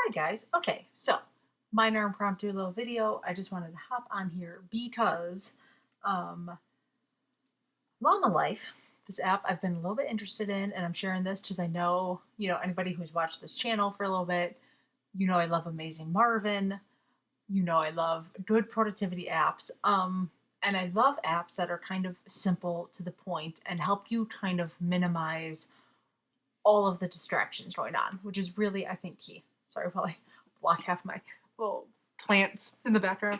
Hi guys. Okay, so minor impromptu little video. I just wanted to hop on here because um Llama Life, this app I've been a little bit interested in, and I'm sharing this because I know, anybody who's watched this channel for a little bit, I love Amazing Marvin, I love good productivity apps. And I love apps that are kind of simple to the point and help you kind of minimize all of the distractions going on, which is really, I think, key. Sorry while I block half my little plants in the background.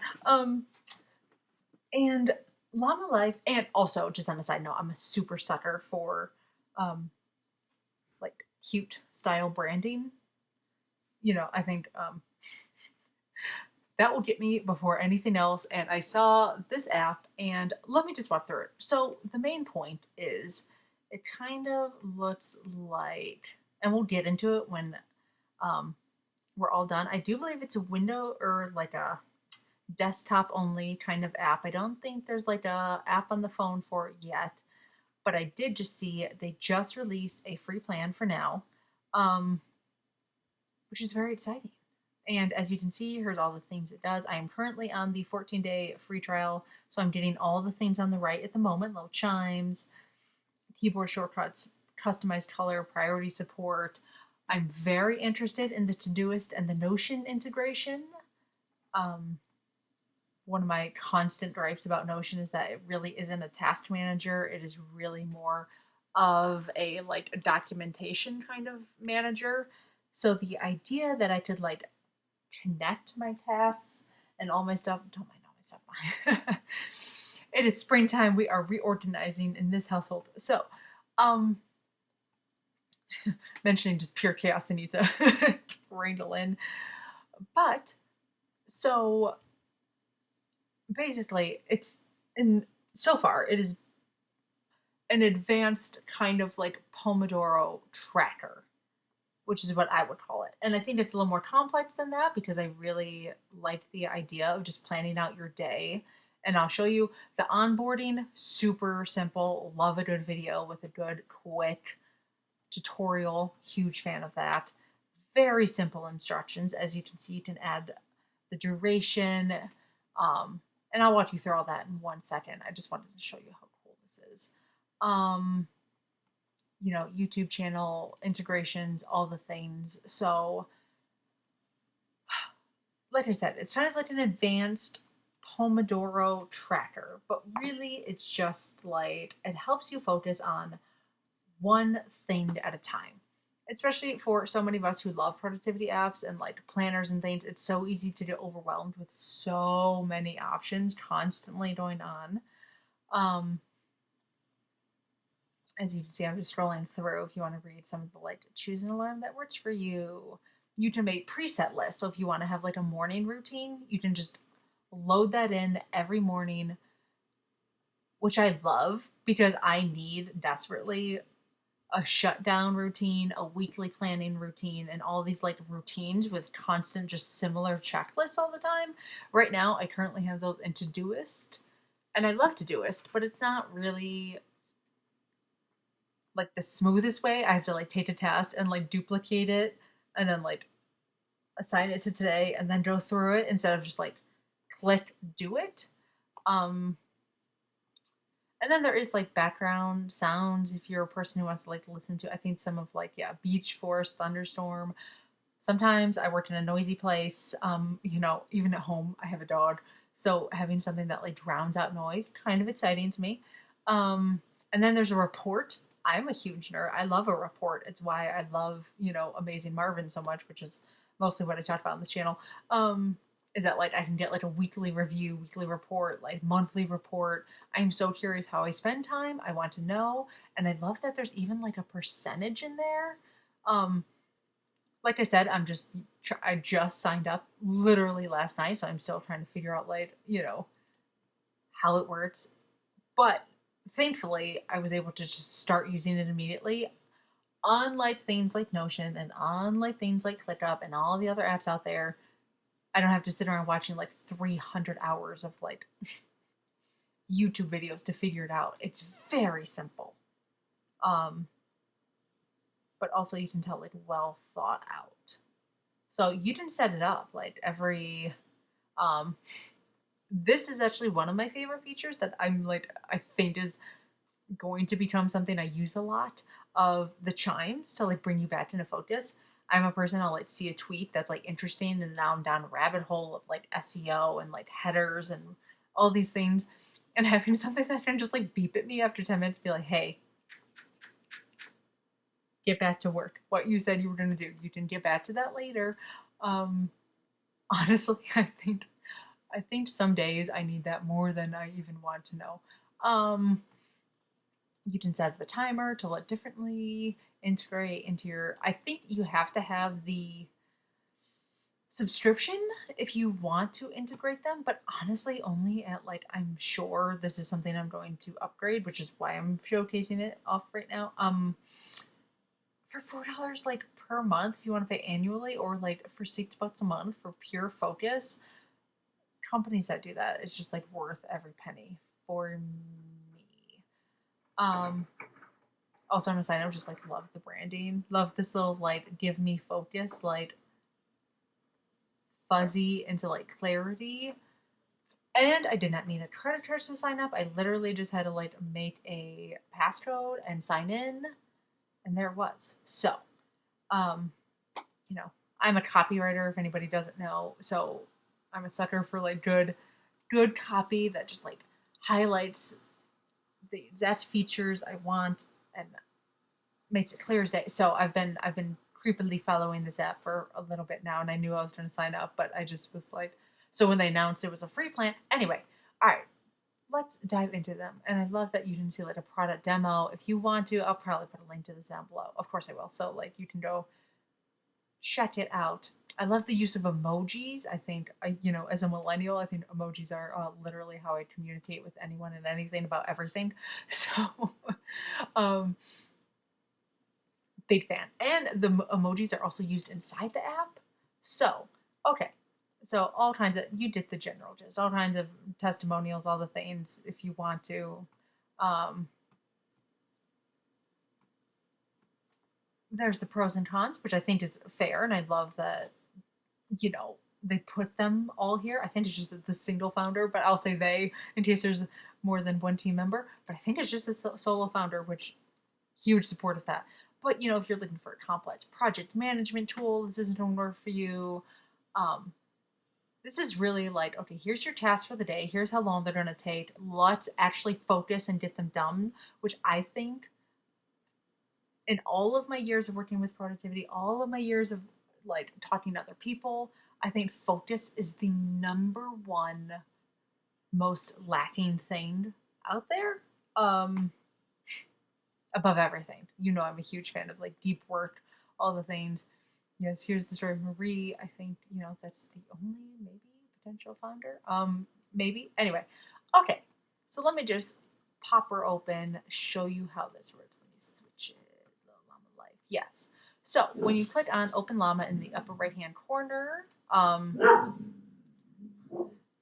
And Llama Life, and also just on a side note, I'm a super sucker for um, like cute style branding. I think that will get me before anything else. And I saw this app, and let me just walk through it. So the main point is, it kind of looks like, and we'll get into it when um, we're all done. I do believe it's a window or like a desktop only kind of app. I don't think there's like a app on the phone for it yet, but I did just see they just released a free plan for now, um, which is very exciting. And as you can see, here's all the things it does. I am currently on the 14-day free trial, so I'm getting all the things on the right at the moment: little chimes, keyboard shortcuts, customized color, priority support. I'm very interested in the Todoist and the Notion integration. Um, One of my constant gripes about Notion is that it really isn't a task manager. It is really more of a like a documentation kind of manager. So the idea that I could like connect my tasks and all my stuff, don't mind all my stuff. It is springtime. We are reorganizing in this household. So, um, mentioning just pure chaos I need to wrangle in. But so basically, it's in so far it is an advanced kind of like Pomodoro tracker, which is what I would call it. And I think it's a little more complex than that because I really like the idea of just planning out your day. And I'll show you the onboarding, super simple. Love a good video with a good, quick tutorial. Huge fan of that. Very simple instructions. As you can see, you can add the duration. Um, and I'll walk you through all that in 1 second. I just wanted to show you how cool this is. Um, YouTube channel integrations, all the things. So, like I said, it's kind of like an advanced Pomodoro tracker, but really it's just like it helps you focus on one thing at a time. Especially for so many of us who love productivity apps and like planners and things, it's so easy to get overwhelmed with so many options constantly going on. Um, as you can see, I'm just scrolling through. If you want to read some of the like, choose an alarm that works for you. You can make preset lists. So if you want to have like a morning routine, you can just load that in every morning, which I love because I need desperately a shutdown routine, a weekly planning routine, and all these like routines with constant, just similar checklists all the time. Right now, I currently have those in Todoist, and I love Todoist, but it's not really like the smoothest way. I have to like take a task and like duplicate it and then like assign it to today and then go through it instead of just like click do it. Um and then there is like background sounds if you're a person who wants to like listen to, I think some of like, yeah, beach, forest, thunderstorm. Sometimes I work in a noisy place. Even at home I have a dog. So having something that like drowns out noise, kind of exciting to me. And then there's a report. I'm a huge nerd. I love a report. It's why I love, Amazing Marvin so much, which is mostly what I talked about on this channel. Is that like I can get like a weekly review, weekly report, like monthly report. I'm so curious how I spend time. I want to know. And I love that there's even like a percentage in there. Um, like I said, I just signed up literally last night, so I'm still trying to figure out like, how it works. But thankfully, I was able to just start using it immediately. Unlike things like Notion and unlike things like ClickUp and all the other apps out there, I don't have to sit around watching like 300 hours of like YouTube videos to figure it out. It's very simple. Um, but also you can tell like well thought out. So you didn't set it up like every um this is actually one of my favorite features that I'm like I think is going to become something I use a lot of the chimes to like bring you back into focus. I'm a person I'll like see a tweet that's like interesting and now I'm down a rabbit hole of like SEO and like headers and all these things and having something that can just like beep at me after 10 minutes be like, hey, get back to work. What you said you were gonna do. You can get back to that later. Um honestly, I think some days I need that more than I even want to know. Um you can set the timer to let differently integrate into your I think you have to have the subscription if you want to integrate them, but honestly only at like I'm sure this is something I'm going to upgrade, which is why I'm showcasing it off right now. For $4 like per month if you want to pay annually or like for $6 a month for pure focus, companies that do that, it's just like worth every penny for me. Um Also, on a side note, just like love the branding. Love this little like give me focus, like fuzzy into like clarity. And I did not need a credit card to sign up. I literally just had to like make a passcode and sign in, and there it was. So, um, you know, I'm a copywriter. If anybody doesn't know, so I'm a sucker for like good copy that just like highlights the exact features I want and makes it clear as day. So I've been creepily following this app for a little bit now, and I knew I was going to sign up, but I just was like, so when they announced it was a free plan, anyway. All right, let's dive into them. And I love that you didn't see like a product demo. If you want to, I'll probably put a link to this down below. Of course I will. So like you can go check it out. I love the use of emojis. I think as a millennial, I think emojis are literally how I communicate with anyone and anything about everything. So, um, big fan. And the emojis are also used inside the app. So, okay. So, all kinds of, you did the general gist, all kinds of testimonials, all the things if you want to. Um, there's the pros and cons, which I think is fair. And I love that, they put them all here. I think it's just the single founder, but I'll say they in case there's more than one team member. But I think it's just a solo founder, which huge support of that. But if you're looking for a complex project management tool, this isn't going to work for you. Um, this is really like, okay, here's your task for the day. Here's how long they're going to take. Let's actually focus and get them done, which I think in all of my years of working with productivity, all of my years of like talking to other people, I think focus is the number one most lacking thing out there. Um, Above everything. I'm a huge fan of like deep work, all the things. Yes, here's the story of Marie. I think, that's the only maybe potential founder. Maybe. Anyway, okay. So let me just pop her open, show you how this works. Let me switch it. Llama Life. Yes. So when you click on Open Llama in the upper right hand corner,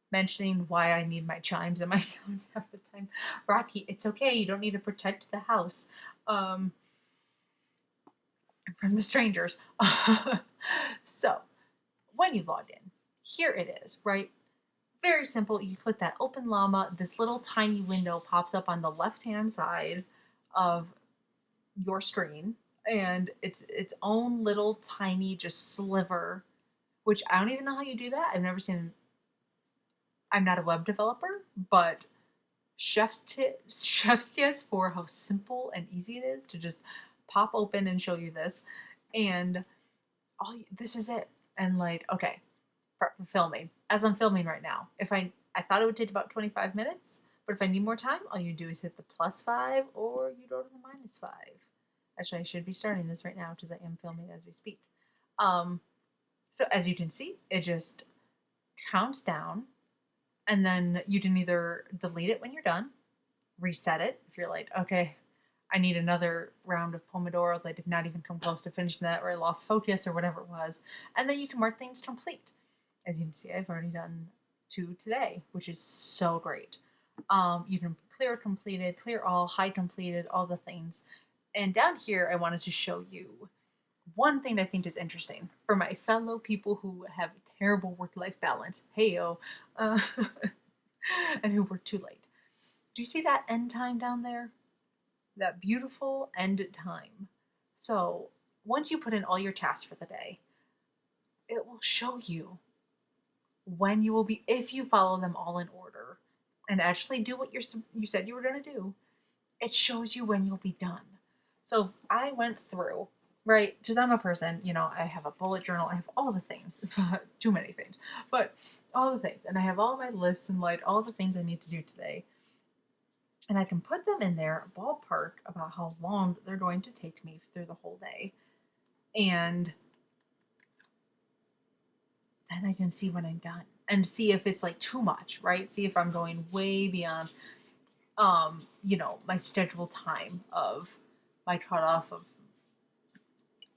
mentioning why I need my chimes and my sounds half the time. Rocky, it's okay. You don't need to protect the house from the strangers. So, when you log in, here it is, right? Very simple. You click that Open Llama. This little tiny window pops up on the left-hand side of your screen, and it's its own little tiny just sliver, which I don't even know how you do that. I've never seen. I'm not a web developer, but chef's kiss for how simple and easy it is to just pop open and show you this. And this is it. And like, okay, for filming. As I'm filming right now, if I thought it would take about 25 minutes, but if I need more time, all you do is hit the +5 or you go to the -5. Actually, I should be starting this right now because I am filming as we speak. So as you can see, it just counts down, and then you can either delete it when you're done, reset it if you're like, okay, I need another round of Pomodoro that did not even come close to finishing that, or I lost focus, or whatever it was. And then you can mark things complete. As you can see, I've already done 2 today, which is so great. You can clear completed, clear all, hide completed, all the things. And down here, I wanted to show you One thing I think is interesting for my fellow people who have terrible work-life balance, heyo, uh, and who work too late. Do you see that end time down there? That beautiful end time. So once you put in all your tasks for the day, it will show you when you will be, if you follow them all in order and actually do what you said you were going to do, it shows you when you'll be done. So if I went through, right, because I'm a person, I have a bullet journal, I have all the things, too many things, but all the things, and I have all my lists and like all the things I need to do today, and I can put them in there, ballpark about how long they're going to take me through the whole day, and then I can see when I'm done and see if it's like too much, right? See if I'm going way beyond my scheduled time of my cutoff of,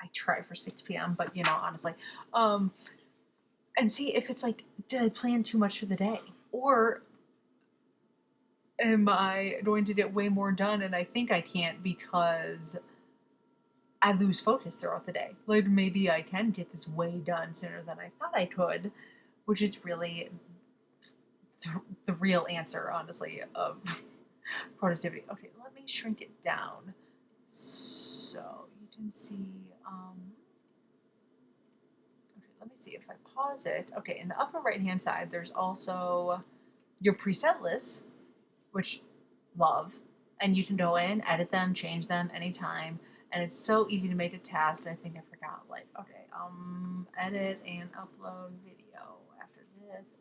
I try for 6 p.m., but honestly, um, and see if it's like, did I plan too much for the day? Or am I going to get way more done and I think I can't because I lose focus throughout the day? Like maybe I can get this way done sooner than I thought I could, which is really the real answer, honestly, of productivity. Okay, let me shrink it down so you can see. Okay, let me see if I pause it. Okay, in the upper right hand side, there's also your preset lists, which love, and you can go in, edit them, change them anytime, and it's so easy to make a task. I think I forgot, like, okay, edit and upload video. After this,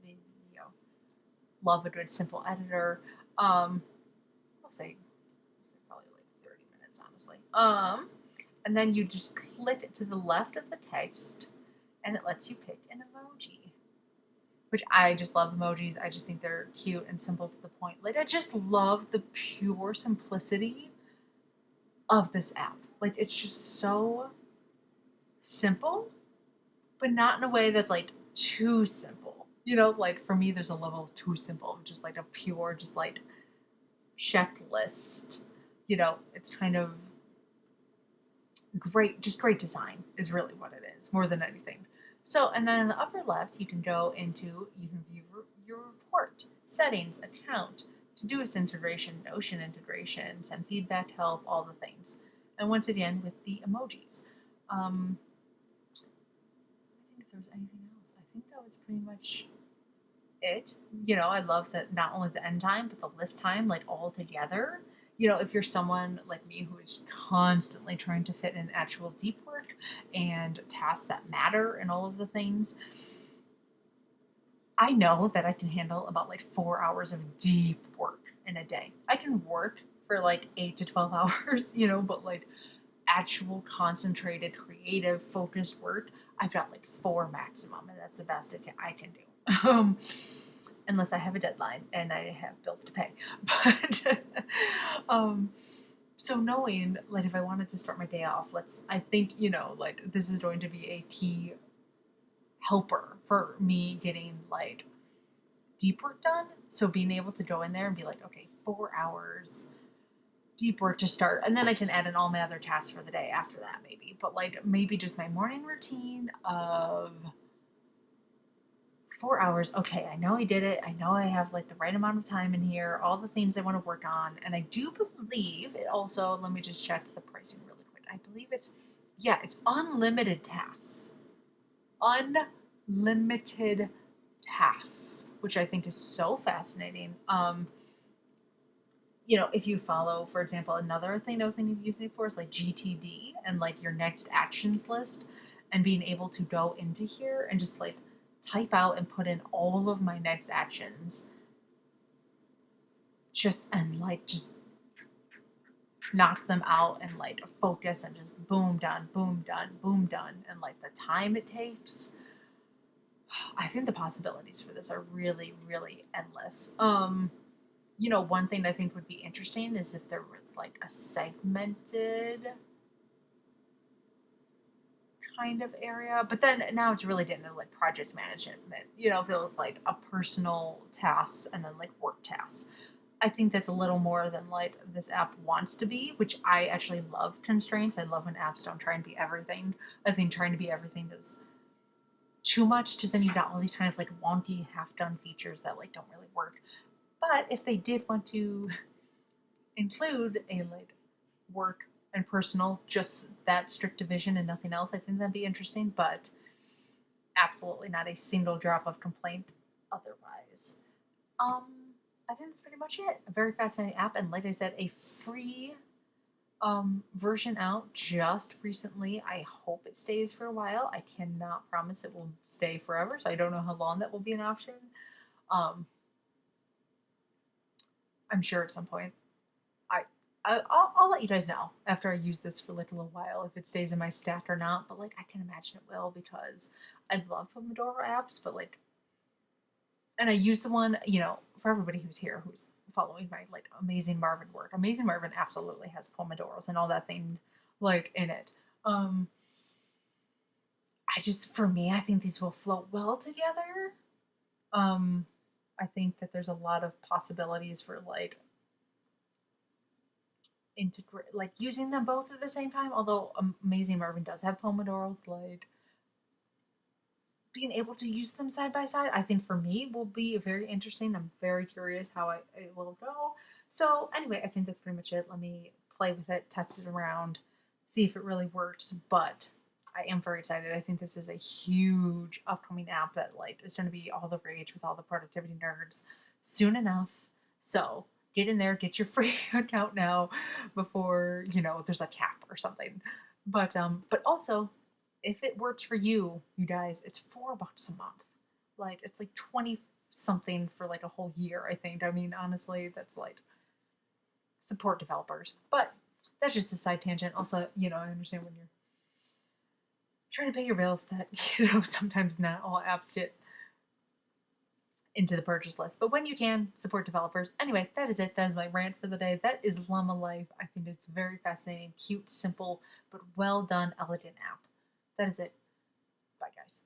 video. Love a good simple editor. I'll say probably like 30 minutes, honestly. And then you just click it to the left of the text, and it lets you pick an emoji. Which I just love emojis. I just think they're cute and simple to the point. Like I just love the pure simplicity of this app. Like it's just so simple, but not in a way that's like too simple. Like for me, there's a level of too simple, just like a pure, just like checklist. It's kind of great, just great design is really what it is, more than anything. So, and then in the upper left, you can view your report, settings, account, Todoist integration, Notion integration, send feedback, help, all the things. And once again, with the emojis. I think if there was anything else, I think that was pretty much it. I love that not only the end time, but the list time, like all together. If you're someone like me who is constantly trying to fit in actual deep work and tasks that matter and all of the things, I know that I can handle about like 4 hours of deep work in a day. I can work for like 8 to 12 hours, but like actual concentrated, creative, focused work, I've got like 4 maximum, and that's the best I can do. Unless I have a deadline and I have bills to pay. But so knowing like if I wanted to start my day off, I think, like this is going to be a key helper for me getting like deep work done. So being able to go in there and be like, okay, 4 hours deep work to start, and then I can add in all my other tasks for the day after that, maybe. But like maybe just my morning routine of 4 hours. Okay, I know I did it. I know I have like the right amount of time in here, all the things I want to work on. And I do believe it also, let me just check the pricing really quick. I believe it's unlimited tasks. Unlimited tasks, which I think is so fascinating. If you follow, for example, another thing I was thinking of using it for is like GTD and like your next actions list, and being able to go into here and just like type out and put in all of my next actions, just knock them out and like focus and just boom done, boom done, boom done, and like the time it takes. I think the possibilities for this are really, really endless. One thing I think would be interesting is if there was like a segmented kind of area, but then now it's really getting into like project management. If it was like a personal tasks and then like work tasks. I think that's a little more than like this app wants to be, which I actually love constraints. I love when apps don't try and be everything. I think trying to be everything is too much because then you've got all these kind of like wonky, half done features that like don't really work. But if they did want to include a like work and personal, just that strict division and nothing else, I think that'd be interesting. But absolutely not a single drop of complaint otherwise. Um, I think that's pretty much it. A very fascinating app, and like I said, a free version out just recently. I hope it stays for a while. I cannot promise it will stay forever, so I don't know how long that will be an option. Um, I'm sure at some point I, I'll let you guys know after I use this for like a little while if it stays in my stack or not. But like I can imagine it will because I love Pomodoro apps, but like, and I use the one for everybody who's here who's following my like Amazing Marvin work. Amazing Marvin absolutely has Pomodoros and all that thing like in it. Um, I just for me, I think these will flow well together. Um, I think that there's a lot of possibilities for like integrate like using them both at the same time. Although Amazing Marvin does have Pomodoros, like being able to use them side by side, I think for me will be very interesting. I'm very curious how it will go. So anyway, I think that's pretty much it. Let me play with it, test it around, see if it really works. But I am very excited. I think this is a huge upcoming app that like is going to be all the rage with all the productivity nerds soon enough. So get in there, get your free account now before there's a cap or something. But also if it works for you, you guys, it's $4 a month. Like it's like 20 something for like a whole year, I think. I mean, honestly, that's like support developers. But that's just a side tangent. Also, I understand when you're trying to pay your bills that, sometimes not all apps get into the purchase list. But when you can, support developers. Anyway, that is it. That is my rant for the day. That is Llama Life. I think it's very fascinating, cute, simple, but well done, elegant app. That is it. Bye, guys.